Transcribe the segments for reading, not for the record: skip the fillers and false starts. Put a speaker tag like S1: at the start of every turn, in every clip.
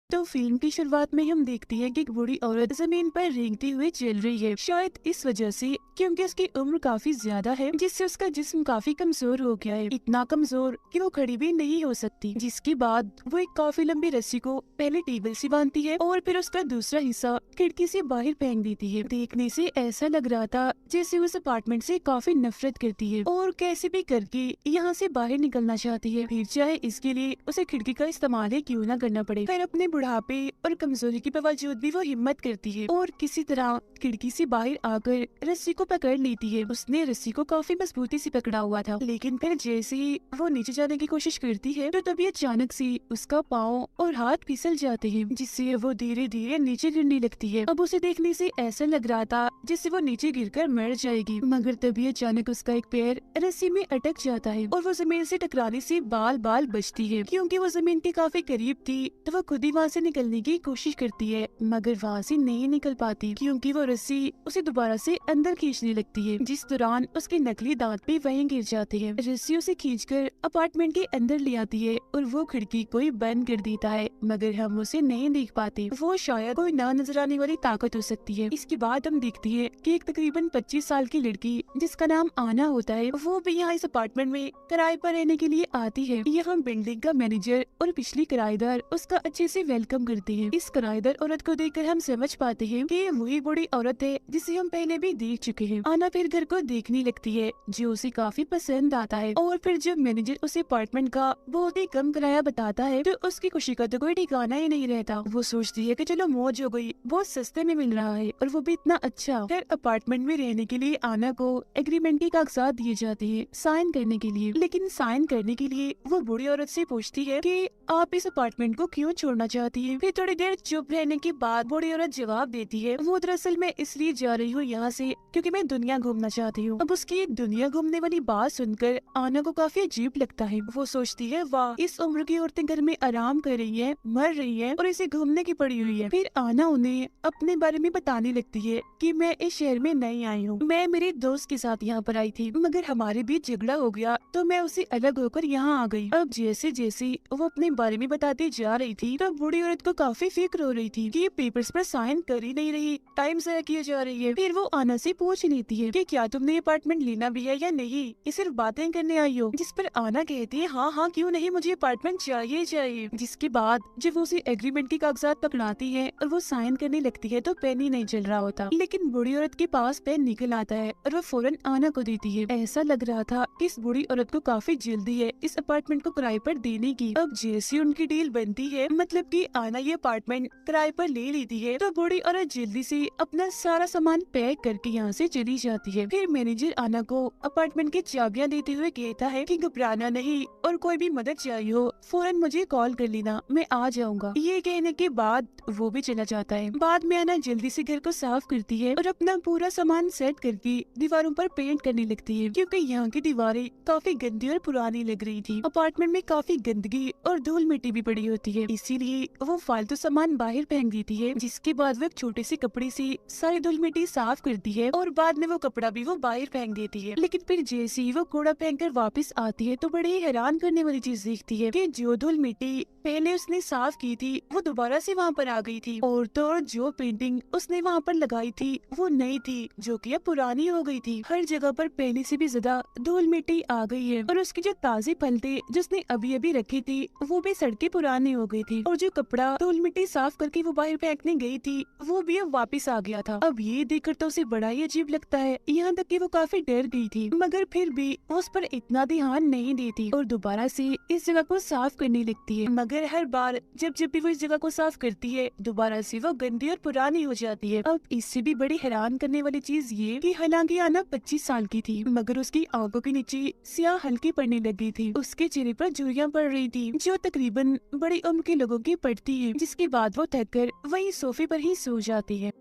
S1: तो फिल्म की शुरुआत में हम देखते हैं कि एक बूढ़ी औरत जमीन पर रेंगती हुई चल रही है, शायद इस वजह से क्योंकि उसकी उम्र काफी ज्यादा है, जिससे उसका जिस्म काफी कमजोर हो गया है, इतना कमजोर कि वो खड़ी भी नहीं हो सकती। जिसके बाद वो एक काफी लंबी रस्सी को पहले टेबल से बांधती है और फिर उसका दूसरा हिस्सा खिड़की से बाहर फेंक देती है। देखने से ऐसा लग रहा था जैसे उस अपार्टमेंट से काफी नफरत करती है और कैसे भी करके यहाँ से बाहर निकलना चाहती है, फिर चाहे इसके लिए उसे खिड़की का इस्तेमाल ही क्यों ना करना पड़े। फिर अपने बुढ़ापे और कमजोरी के बावजूद भी वो हिम्मत करती है और किसी तरह खिड़की से बाहर आकर रस्सी को पकड़ लेती है। उसने रस्सी को काफी मजबूती से पकड़ा हुआ था, लेकिन फिर जैसे ही वो नीचे जाने की कोशिश करती है तो तभी अचानक से उसका पाँव और हाथ फिसल जाते हैं, जिससे वो धीरे धीरे नीचे गिरने लगती है। अब उसे देखने से ऐसा लग रहा था जिससे वो नीचे गिरकर मर जाएगी, मगर तभी अचानक उसका एक पैर रस्सी में अटक जाता है और वो जमीन से टकराने से बाल बाल बचती है। क्योंकि वो जमीन के काफी करीब थी तो वो खुद ही वहाँ से निकलने की कोशिश करती है, मगर वहाँ से नहीं निकल पाती क्योंकि वो रस्सी उसे दोबारा से अंदर खींचने लगती है, जिस दौरान उसके नकली दांत भी वहीं गिर जाते हैं। रस्सी उसे खींचकर अपार्टमेंट के अंदर ले आती है और वो खिड़की को ही बंद कर देता है, मगर हम उसे नहीं देख पाते। वो शायद कोई ना नजर आने वाली ताकत हो सकती है। इसके बाद हम देखती है कि एक तकरीबन 25 साल की लड़की जिसका नाम आना होता है, वो भी यहाँ इस अपार्टमेंट में किराए पर रहने के लिए आती है। यहाँ बिल्डिंग का मैनेजर और पिछली किराएदार उसका अच्छे से वेलकम करते हैं। इस किराएदार औरत को देखकर हम समझ पाते हैं कि ये वही बूढ़ी औरत है जिसे हम पहले भी देख चुके हैं। आना फिर घर को देखने लगती है जो उसे काफी पसंद आता है और फिर जब मैनेजर उसे अपार्टमेंट का बहुत ही कम किराया बताता है तो उसकी खुशी का तो कोई ठिकाना ही नहीं रहता। वो सोचती है कि चलो मौज हो गई, बहुत सस्ते में मिल रहा है और वो भी इतना अच्छा। फिर अपार्टमेंट में रहने के लिए आना को एग्रीमेंट के कागजात दिए जाते हैं साइन करने के लिए, लेकिन साइन करने के लिए वो बूढ़ी औरत से पूछती है कि आप इस अपार्टमेंट को क्यों छोड़ना चाहती है। फिर थोड़ी देर चुप रहने के बाद बूढ़ी औरत जवाब देती है, वो दरअसल मैं इसलिए जा रही हूँ यहाँ से क्योंकि मैं दुनिया घूमना चाहती हूँ। अब उसकी दुनिया घूमने वाली बात सुनकर आना को काफी अजीब लगता है। वो सोचती है वाह, इस उम्र की औरतें घर में आराम कर रही है, मर रही है और इसे घूमने की पड़ी हुई है। फिर आना उन्हें अपने बारे में बताने लगती है कि मैं इस शहर में नई आई हूँ, मैं मेरे दोस्त के साथ यहाँ पर आई थी, मगर हमारे बीच झगड़ा हो गया तो मैं उसे अलग होकर यहाँ आ गई। अब जैसे जैसे वो अपने बारे में बताती जा रही थी तो बूढ़ी औरत को काफी फिक्र हो रही थी कि ये पेपर्स पर साइन कर ही नहीं रही, टाइम ज़ाया किया जा रही है। फिर वो आना से पूछ लेती है कि क्या तुमने अपार्टमेंट लेना भी है या नहीं, ये सिर्फ बातें करने आई हो। जिस पर आना कहती है हाँ हाँ क्यों नहीं, मुझे अपार्टमेंट चाहिए चाहिए। जिसके बाद जब वो उसे एग्रीमेंट के कागजात पकड़ाती है और वो साइन करने लगती है तो पेन ही नहीं चल रहा होता, लेकिन बूढ़ी औरत के पास पेन निकल आता है और वो फौरन आना को देती है। ऐसा लग रहा था कि इस बूढ़ी औरत को काफी जल्दी है इस अपार्टमेंट को किराए पर देने की। अब जैसी उनकी डील बनती है, मतलब कि आना ये अपार्टमेंट किराए पर ले लेती है, तो बूढ़ी औरत जल्दी से अपना सारा सामान पैक करके यहाँ से चली जाती है। फिर मैनेजर आना को अपार्टमेंट की चाबियां देते हुए कहता है कि घबराना नहीं और कोई भी मदद चाहिए हो फौरन मुझे कॉल कर लेना, मैं आ जाऊंगा। ये कहने के बाद वो भी चला जाता है। बाद में आना जल्दी से घर को साफ करती है और अपना पूरा सामान सेट करके दीवारों पर पेंट करने लगती है, क्योंकि यहाँ की दीवारें काफी गंदी और पुरानी लग रही थी। अपार्टमेंट में काफी गंदगी और धूल मिट्टी भी पड़ी होती है, इसीलिए वो फालतू सामान बाहर फेंक देती है। जिसके बाद वो एक छोटे से कपड़े से सारी धूल मिट्टी साफ करती है और बाद में वो कपड़ा भी वो बाहर फेंक देती है। लेकिन फिर जैसे ही वो कूड़ा फेंक कर वापस आती है तो बड़ी हैरान करने वाली चीज देखती है कि जो धूल मिट्टी पहले उसने साफ की थी वो दोबारा से वहाँ पर आ गई थी, और तो जो पेंटिंग उसने वहाँ पर लगाई थी वो नई थी जो कि अब पुरानी हो गई थी। हर जगह पर पहले से भी ज्यादा धूल मिट्टी आ गई है और उसके जो ताजे फल थे जिसने अभी अभी रखी थी वो भी सड़के पुरानी हो गई थी, और जो कपड़ा धूल मिट्टी साफ करके वो बाहर फेंकने गई थी वो भी अब वापस आ गया था। अब ये देखकर तो उसे बड़ा ही अजीब लगता है, यहाँ तक कि वो काफी डर गई थी, मगर फिर भी उस पर इतना ध्यान नहीं देती और दोबारा से इस जगह को साफ करने लगती है। मगर हर बार जब भी वो इस जगह को साफ करती है दोबारा से वो गंदी और पुरानी हो जाती है। अब इससे भी बड़ी हैरान करने वाली चीज ये कि हालांकि आना 25 साल की थी, मगर उसकी आंखों के नीचे स्याह हल्की पड़ने लगी थी, उसके चेहरे पर झुर्रियां पड़ रही थी जो तकरीबन बड़ी उम्र के लोगों की पड़ती है। जिसके बाद वो थक कर वही सोफे पर ही सो जाती है।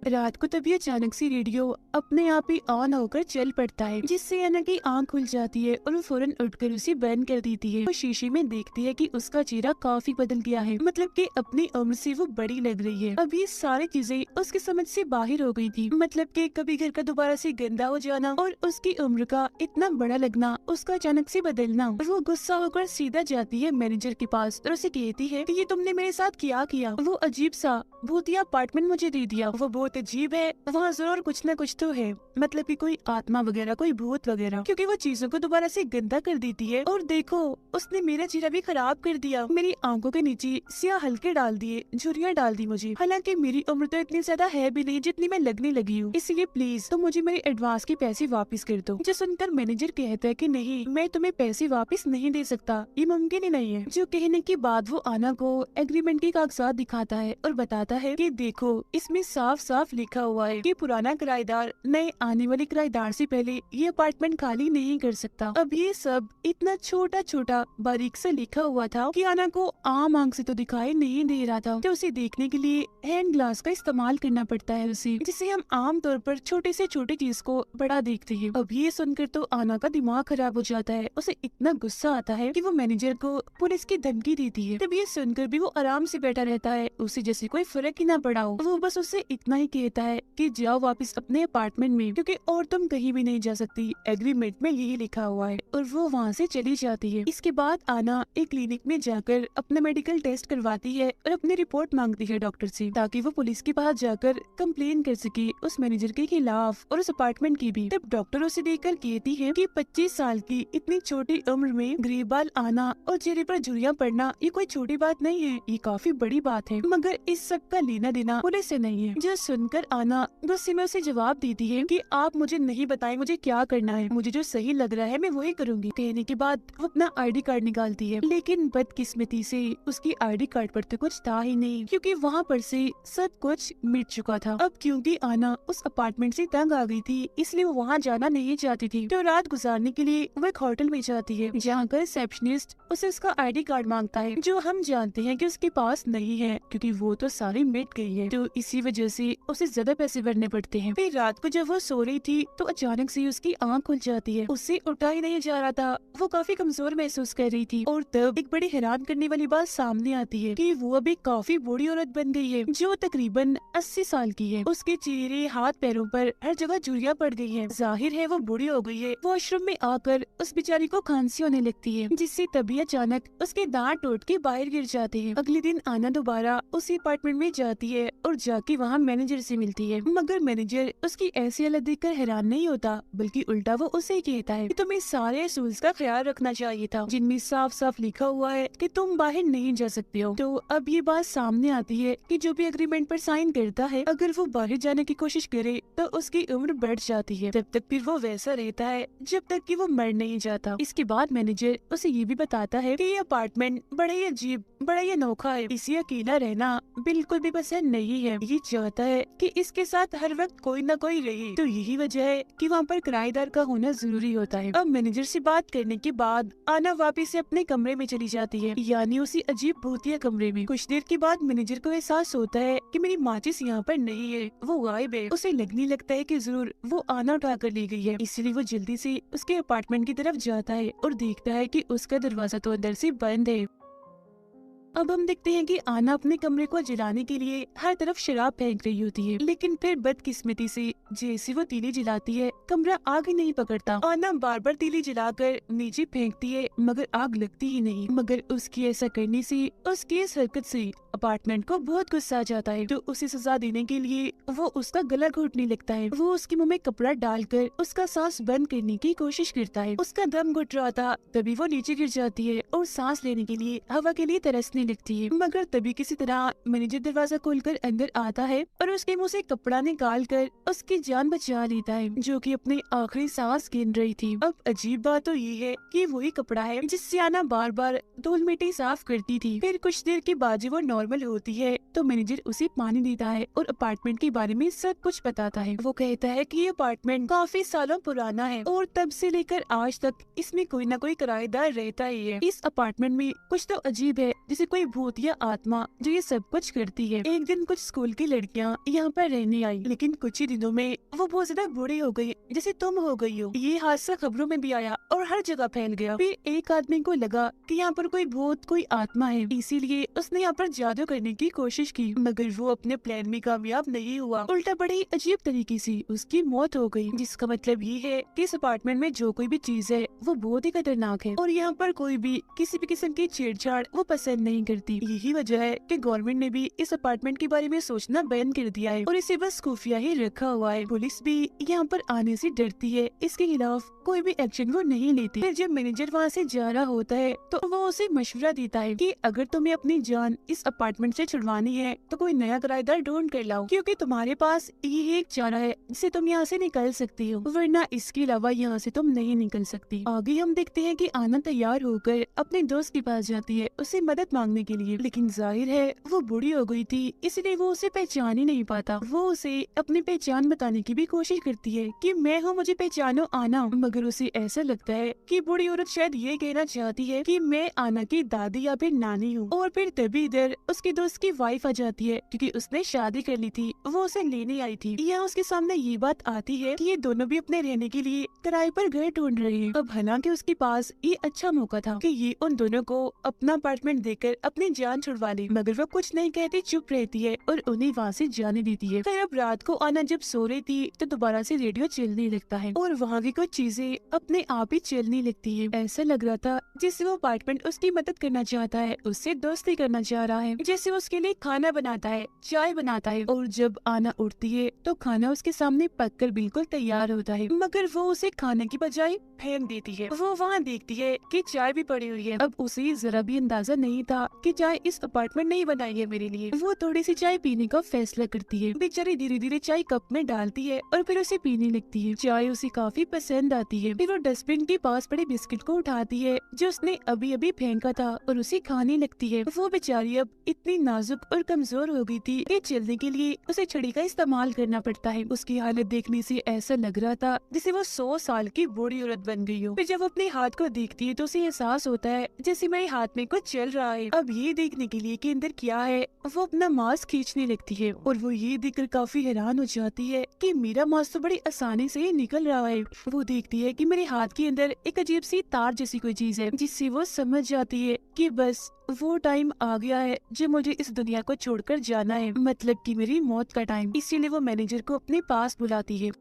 S1: रात को तभी अचानक से रेडियो अपने आप ही ऑन होकर चल पड़ता है, जिससे अना की आंख खुल जाती है और वो फौरन उठकर उसे बंद कर देती है। वो शीशे में देखती है कि उसका चेहरा काफी बदल गया है, मतलब कि अपनी उम्र से वो बड़ी लग रही है। अब ये सारी चीजें उसकी समझ से बाहर हो गई थी, मतलब कि कभी घर का दोबारा से गंदा हो जाना और उसकी उम्र का इतना बड़ा लगना, उसका अचानक से बदलना। वो गुस्सा होकर सीधा जाती है मैनेजर के पास और उसे कहती है कि ये तुमने मेरे साथ क्या किया? वो अजीब सा भूतिया अपार्टमेंट मुझे दे दिया। वो बहुत अजीब है, वहाँ जरूर कुछ न कुछ तो है, मतलब कि कोई आत्मा वगैरह, कोई भूत वगैरह, क्योंकि वो चीजों को दोबारा से गंदा कर देती है। और देखो, उसने मेरा चेहरा भी खराब कर दिया, मेरी आंखों के नीचे स्याह हल्के डाल दिए, झुर्रियाँ डाल दी मुझे। हालांकि मेरी उम्र तो इतनी ज्यादा है भी नहीं जितनी मैं लगने लगी हूँ, इसलिए प्लीज तो मुझे मेरे एडवांस के पैसे वापस कर दो। जो सुनकर मैनेजर कहता है कि नहीं, मैं तुम्हें पैसे वापस नहीं दे सकता, ये मुमकिन ही नहीं है। जो कहने के बाद वो आना को एग्रीमेंट के कागजात दिखाता है और बताता है कि देखो, इसमें साफ साफ लिखा हुआ है कि पुराना किराएदार नए आने वाले किराएदार से पहले ये अपार्टमेंट खाली नहीं कर सकता। अब ये सब इतना छोटा छोटा बारीक से लिखा हुआ था कि आना को आम आंख से तो दिखाई नहीं दे रहा था, तो उसे देखने के लिए हैंड ग्लास का इस्तेमाल करना पड़ता है उसे, जिससे हम आम तौर पर छोटे से छोटे चीज को बड़ा देखते हैं। अब ये सुनकर तो आना का दिमाग खराब हो जाता है, उसे इतना गुस्सा आता है कि वो मैनेजर को पुलिस की धमकी देती है। तब ये सुनकर भी वो आराम से बैठा रहता है, उसे जैसे कोई फर्क ही ना पड़ा हो। वो बस उससे इतना ही कहता है कि जाओ वापस अपने अपार्टमेंट में, क्योंकि और तुम कहीं भी नहीं जा सकती, एग्रीमेंट में यही लिखा हुआ है। और वो वहाँ से चली जाती है। इसके बाद आना एक क्लिनिक में जाकर अपना मेडिकल टेस्ट करवाती है और अपनी रिपोर्ट मांगती है डॉक्टर से, ताकि वो पुलिस के पास जाकर कंप्लेन कर सके उस मैनेजर के खिलाफ और उस अपार्टमेंट की भी। तब डॉक्टर उसे देखकर कहती है कि 25 साल की इतनी छोटी उम्र में गरीब बाल आना और चेहरे पर झुर्रियां पड़ना ये कोई छोटी बात नहीं है, ये काफी बड़ी बात है, मगर इस सब का लेना देना पुलिस से नहीं है। जो सुनकर आना गुस्से में उसे जवाब देती है कि आप मुझे नहीं बताएं मुझे क्या करना है, मुझे जो सही लग रहा है मैं वही करूंगी। कहने के बाद वो अपना ID कार्ड निकालती है, लेकिन बदकिस्मती से उसकी ID कार्ड पर तो कुछ था ही नहीं, क्योंकि वहाँ पर से सब कुछ मिट चुका था। अब क्योंकि आना उस अपार्टमेंट से तंग आ गई थी, इसलिए वो वहाँ जाना नहीं चाहती थी, तो रात गुजारने के लिए वो एक होटल में जाती है, जहाँ का रिसेप्शनिस्ट उसे उसका ID कार्ड मांगता है, जो हम जानते हैं कि उसके पास नहीं है, क्योंकि वो तो सारी मिट गई है, तो इसी वजह से उसे ज्यादा पैसे भरने पड़ते हैं। फिर रात को जब वो सो रही थी तो अचानक से उसकी आंख खुल जाती है, उससे उठा ही नहीं जा रहा था, वो काफी कमजोर महसूस कर रही थी। और तब एक बड़ी हैरान करने वाली बात सामने आती है कि वो अभी काफी बूढ़ी औरत बन गई है, जो तकरीबन 80 साल की है। उसके चेहरे, हाथ, पैरों पर हर जगह झुर्रियां पड़ गई है, जाहिर है वो बूढ़ी हो गई है। वॉशरूम में आकर उस बेचारी को खांसी होने लगती है, जिससे तभी अचानक उसके दांत टूट के बाहर गिर जाते हैं। अगले दिन आना दोबारा उसी अपार्टमेंट में जाती है और जाके वहाँ मैनेजर से मिलती है, मगर मैनेजर उसकी ऐसी हालत देखकर हैरान नहीं होता, बल्कि उल्टा वो उसे कहता है कि तुम्हें सारे रूल्स का ख्याल रखना चाहिए था, जिनमें साफ साफ लिखा हुआ है कि तुम बाहर नहीं जा सकते हो। तो अब ये बात सामने आती है कि जो भी एग्रीमेंट पर साइन करता है, अगर वो बाहर जाने की कोशिश करे तो उसकी उम्र बढ़ जाती है, तब तक फिर वो वैसा रहता है जब तक कि वो मर नहीं जाता। इसके बाद मैनेजर उसे ये भी बताता है कि ये अपार्टमेंट बड़ा ही अजीब, बड़ा ही अनोखा है, इसे अकेला रहना बिल्कुल भी पसंद नहीं है, ये चाहता है कि इसके साथ हर वक्त कोई न कोई रहे, तो यही वजह है कि वहाँ पर किराएदार का होना जरूरी होता है। अब मैनेजर से बात करने के बाद आना वापिस से अपने कमरे में चली जाती है, यानी उसी अजीब भूतिया कमरे में। कुछ देर के बाद मैनेजर को एहसास होता है कि मेरी माचिस यहाँ पर नहीं है, वो गायब है। उसे लगने लगता है कि जरूर वो आना उठा कर ले गई है, इसलिए वो जल्दी से उसके अपार्टमेंट की तरफ जाता है और देखता है कि उसका दरवाजा तो अंदर से बंद है। अब हम देखते हैं कि आना अपने कमरे को जलाने के लिए हर तरफ शराब फेंक रही होती है, लेकिन फिर बदकिस्मती से जैसे वो तीली जलाती है, कमरा आग ही नहीं पकड़ता। आना बार बार तीली जलाकर नीचे फेंकती है, मगर आग लगती ही नहीं। मगर उसकी ऐसा करने से, उसकी इस हरकत से अपार्टमेंट को बहुत गुस्सा आ जाता है, तो उसे सजा देने के लिए वो उसका गला घोटने लगता है। वो उसके मुंह में कपड़ा डालकर उसका सांस बंद करने की कोशिश करता है। उसका दम घुट रहा था, तभी वो नीचे गिर जाती है और सांस लेने के लिए, हवा के लिए तरसने लगती है। मगर तभी किसी तरह मैनेजर दरवाजा खोलकर अंदर आता है और उसके मुंह से कपड़ा निकाल कर उसकी जान बचा लेता है, जो कि अपनी आखिरी सांस गिन रही थी। अब अजीब बात तो ये है कि वही कपड़ा है जिससे आना बार बार धूल मिट्टी साफ करती थी। फिर कुछ देर के बाद जब वो नॉर्मल होती है तो मैनेजर उसे पानी देता है और अपार्टमेंट के बारे में सब कुछ बताता है। वो कहता है कि ये अपार्टमेंट काफी सालों पुराना है और तब से लेकर आज तक इसमें कोई ना कोई किराएदार रहता ही है। इस अपार्टमेंट में कुछ तो अजीब है जिसे कोई भूत या आत्मा जो ये सब कुछ करती है। एक दिन कुछ स्कूल की लड़कियाँ यहाँ पर रहने आई, लेकिन कुछ ही दिनों में वो बहुत ज्यादा बूढ़ी हो गई, जैसे तुम हो गई हो। ये हादसा खबरों में भी आया और हर जगह फैल गया। फिर एक आदमी को लगा कि यहाँ पर कोई भूत, कोई आत्मा है, इसीलिए उसने यहाँ पर जादू करने की कोशिश की, मगर वो अपने प्लान में कामयाब नहीं हुआ। उल्टा बड़ी अजीब तरीके से उसकी मौत हो गई, जिसका मतलब ये है कि इस अपार्टमेंट में जो कोई भी चीज है वो बहुत ही खतरनाक है और यहाँ पर कोई भी किसी भी किस्म की छेड़छाड़ वो पसंद नहीं करती। यही वजह है कि गवर्नमेंट ने भी इस अपार्टमेंट के बारे में सोचना बैन कर दिया है और इसे बस खुफिया ही रखा हुआ है। पुलिस भी यहाँ पर आने से डरती है, इसके खिलाफ कोई भी एक्शन वो नहीं लेती। फिर जब मैनेजर वहाँ से जा रहा होता है तो वो उसे मशवरा देता है कि अगर तुम्हें अपनी जान इस अपार्टमेंट से छुड़वानी है तो कोई नया किराएदार ढूंढ कर लाओ, क्योंकि तुम्हारे पास ये एक चारा है जिससे तुम यहाँ से निकल सकती हो, वरना इसके अलावा यहाँ से तुम नहीं निकल सकती। आगे हम देखते हैं कि आना तैयार होकर अपने दोस्त के पास जाती है उसे मदद मांगने के लिए, लेकिन जाहिर है वो बूढ़ी हो गई थी, इसलिए वो उसे पहचान ही नहीं पाता। वो उसे अपनी पहचान बताने की भी कोशिश करती है कि मैं हूँ, मुझे पहचानो आना, मगर उसे ऐसा लगता है कि बूढ़ी औरत शायद ये कहना चाहती है कि मैं आना की दादी या फिर नानी हूँ। और फिर तभी इधर उसके दोस्त की वाइफ आ जाती है, क्योंकि उसने शादी कर ली थी, वो उसे लेने आई थी। यहाँ उसके सामने ये बात आती है कि ये दोनों भी अपने रहने के लिए किराए पर घर ढूंढ रहे हैं। अब हालांकि उसके पास ये अच्छा मौका था कि ये उन दोनों को अपना अपार्टमेंट देकर अपनी जान छुड़वा ले, मगर वो कुछ नहीं कहती, चुप रहती है और उन्हें वहाँ से जाने देती है। फिर अब रात को आना जब सो रही थी तो दोबारा से रेडियो चलने लगता है और वहाँ की कुछ चीजें अपने आप ही चलने लगती है। ऐसा लग रहा था जैसे वो अपार्टमेंट उसकी मदद करना चाहता है, उससे दोस्ती करना चाह रहा है, जैसे उसके लिए खाना बनाता है, चाय बनाता है, और जब आना उठती है तो खाना उसके सामने पककर बिल्कुल तैयार होता है, मगर वो उसे खाने की बजाय फेंक देती है। वो वहाँ देखती है कि चाय भी पड़ी हुई है। अब उसे जरा भी अंदाजा नहीं था कि चाय इस अपार्टमेंट ने ही बनाई है मेरे लिए। वो थोड़ी सी चाय पीने का फैसला करती है। बेचारी धीरे धीरे चाय कप में डालती है और फिर उसे पीने लगती है। चाय उसे काफी पसंद आती है। फिर वो डस्टबिन के पास पड़े बिस्किट को उठाती है जो उसने अभी अभी फेंका था और उसे खाने लगती है। वो बेचारी अब इतनी नाजुक और कमजोर हो गई थी कि चलने के लिए उसे छड़ी का इस्तेमाल करना पड़ता है। उसकी हालत देखने से ऐसा लग रहा था जैसे वो 100 साल की बूढ़ी औरत बन गई हो। फिर जब वो अपने हाथ को देखती है तो उसे एहसास होता है जैसे मेरे हाथ में कुछ चल रहा है। अब ये देखने के लिए कि अंदर क्या है, वो अपना मास्क खींचने लगती है और वो ये देखकर काफी हैरान हो जाती है कि मेरा मास्क तो बड़ी आसानी से ही निकल रहा है। वो देखती है कि मेरे हाथ के अंदर एक अजीब सी तार जैसी कोई चीज है, जिससे वो समझ जाती है कि बस वो टाइम आ गया है जब मुझे इस दुनिया को छोड़कर जाना है, मतलब कि मेरी मौत का टाइम। इसीलिए वो मैनेजर को अपने पास बुलाती है।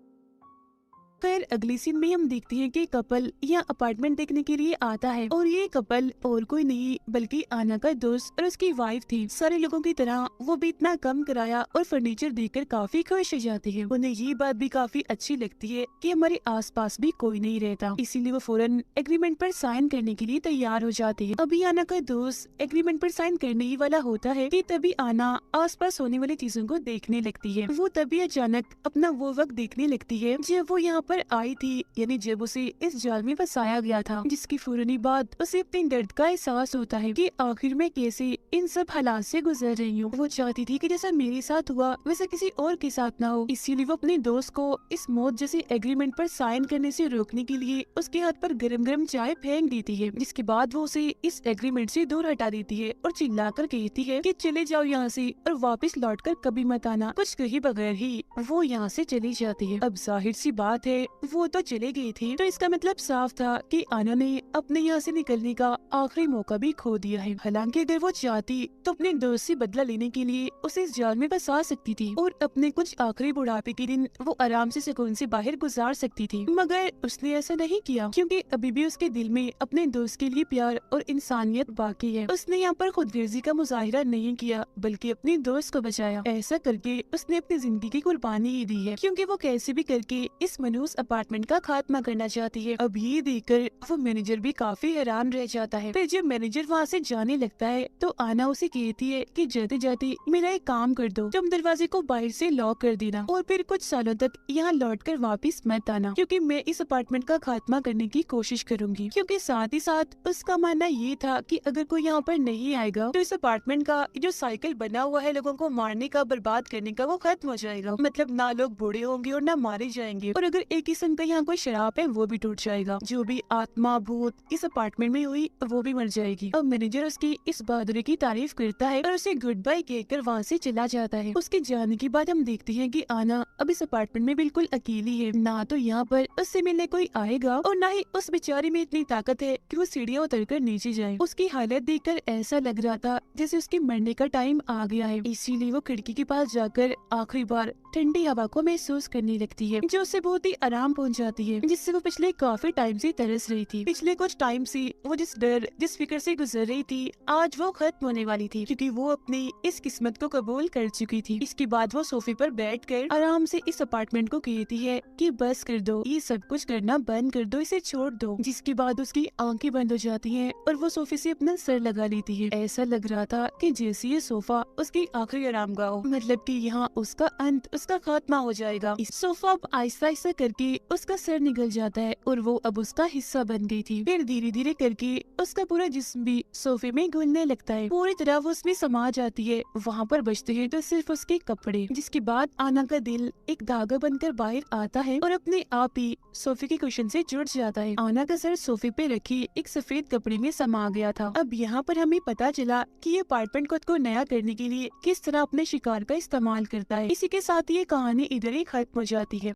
S1: फिर अगली सीन में हम देखते हैं कि कपल यहाँ अपार्टमेंट देखने के लिए आता है और ये कपल और कोई नहीं बल्कि आना का दोस्त और उसकी वाइफ थी। सारे लोगों की तरह वो भी इतना कम किराया और फर्नीचर देखकर काफी खुश हो जाती है। उन्हें ये बात भी काफी अच्छी लगती है कि हमारे आसपास भी कोई नहीं रहता, इसीलिए वो फौरन एग्रीमेंट पर साइन करने के लिए तैयार हो जाती है। अभी आना का दोस्त एग्रीमेंट पर साइन करने ही वाला होता है कि तभी आना आसपास होने वाली चीजों को देखने लगती है। वो तभी अचानक अपना वो वक्त देखने लगती है जब वो यहाँ पर आई थी, यानी जब उसे इस जाल में फंसाया गया था, जिसकी फौरनी बाद उसे अपने दर्द का एहसास होता है कि आखिर में कैसे इन सब हालात से गुजर रही हूँ। वो चाहती थी कि जैसा मेरे साथ हुआ वैसे किसी और के साथ ना हो, इसीलिए वो अपने दोस्त को इस मौत जैसे एग्रीमेंट पर साइन करने से रोकने के लिए उसके हाथ पर गरम गरम चाय फेंक देती है, जिसके बाद वो उसे इस एग्रीमेंट से दूर हटा देती है और चिल्लाकर कहती है कि चले जाओ यहाँ से और वापस लौट कर कभी मत आना। कुछ कहे बगैर ही वो यहाँ से चली जाती है। अब जाहिर सी बात है वो तो चले गई थी, तो इसका मतलब साफ था कि आना ने अपने यहाँ से निकलने का आखिरी मौका भी खो दिया है। हालांकि अगर वो चाहती तो अपने दोस्त से बदला लेने के लिए उसे इस जाल में फंसा सकती थी और अपने कुछ आखिरी बुढ़ापे के दिन वो आराम से सुकून से बाहर गुजार सकती थी, मगर उसने ऐसा नहीं किया क्योंकि अभी भी उसके दिल में अपने दोस्त के लिए प्यार और इंसानियत बाकी है। उसने यहाँ पर खुदगर्जी का मुजाहिरा नहीं किया बल्कि अपने दोस्त को बचाया। ऐसा करके उसने अपनी जिंदगी की कुर्बानी ही दी है, क्योंकि वो कैसे भी करके इस मनहूस अपार्टमेंट का खात्मा करना चाहती है। अब ये देखकर वो मैनेजर भी काफी हैरान रह जाता है। फिर जब मैनेजर वहाँ से जाने लगता है तो आना उसे कहती है कि जाते जाते मेरा एक काम कर दो, तुम दरवाजे को बाहर से लॉक कर देना और फिर कुछ सालों तक यहाँ लौट कर वापिस मत आना, क्योंकि मैं इस अपार्टमेंट का खात्मा करने की कोशिश करूंगी। क्योंकि साथ ही साथ उसका मानना ये था कि अगर कोई यहाँ पर नहीं आएगा तो इस अपार्टमेंट का जो साइकिल बना हुआ है लोगों को मारने का, बर्बाद करने का, वो खत्म हो जाएगा। मतलब ना लोग बूढ़े होंगे और ना मारे जाएंगे, और अगर कोई किस्म का यहाँ कोई शराब है वो भी टूट जाएगा। जो भी आत्मा भूत इस अपार्टमेंट में हुई वो भी मर जाएगी। अब मैनेजर उसकी इस बहादुरी की तारीफ करता है और उसे गुड बाय कहकर वहाँ से चला जाता है। उसके जाने के बाद हम देखते हैं कि आना अब इस अपार्टमेंट में बिल्कुल अकेली है। ना तो यहाँ पर उससे मिलने कोई आएगा और ना ही उस बेचारी में इतनी ताकत है कि वो सीढ़ियाँ उतरकर नीचे जाए। उसकी हालत देखकर ऐसा लग रहा था जैसे उसके मरने का टाइम आ गया है। इसीलिए वो खिड़की के पास जाकर आखिरी बार ठंडी हवा को महसूस करने लगती है, जो उसे बहुत ही आराम पहुंचाती है, जिससे वो पिछले काफी टाइम से तरस रही थी। पिछले कुछ टाइम से वो जिस डर जिस फिक्र से गुजर रही थी आज वो खत्म होने वाली थी, क्योंकि वो अपनी इस किस्मत को कबूल कर चुकी थी। इसके बाद वो सोफे पर बैठकर आराम से इस अपार्टमेंट को कहती है कि बस कर दो, ये सब कुछ करना बंद कर दो, इसे छोड़ दो। जिसके बाद उसकी आंखें बंद हो जाती हैं और वो सोफे से अपना सर लगा लेती है। ऐसा लग रहा था कि जैसे ये सोफा उसकी आखिरी आरामगाह हो, मतलब कि यहाँ उसका अंत, उसका खात्मा हो जाएगा। इस सोफा अब आहिस्ता आहिस्ता करके उसका सर निकल जाता है और वो अब उसका हिस्सा बन गई थी। फिर धीरे धीरे करके उसका पूरा जिस्म भी सोफे में घुलने लगता है, पूरी तरह वो उसमें समा जाती है। वहाँ पर बचते हैं तो सिर्फ उसके कपड़े। जिसके बाद आना का दिल एक धागा बनकर बाहर आता है और अपने आप ही सोफे के कुशन से जुड़ जाता है। आना का सर सोफे पे रखी एक सफेद कपड़े में समा गया था। अब यहाँ पर हमें पता चला कि ये अपार्टमेंट खुद को नया करने के लिए किस तरह अपने शिकार का इस्तेमाल करता है। इसी के साथ ये कहानी इधर ही खत्म हो जाती है।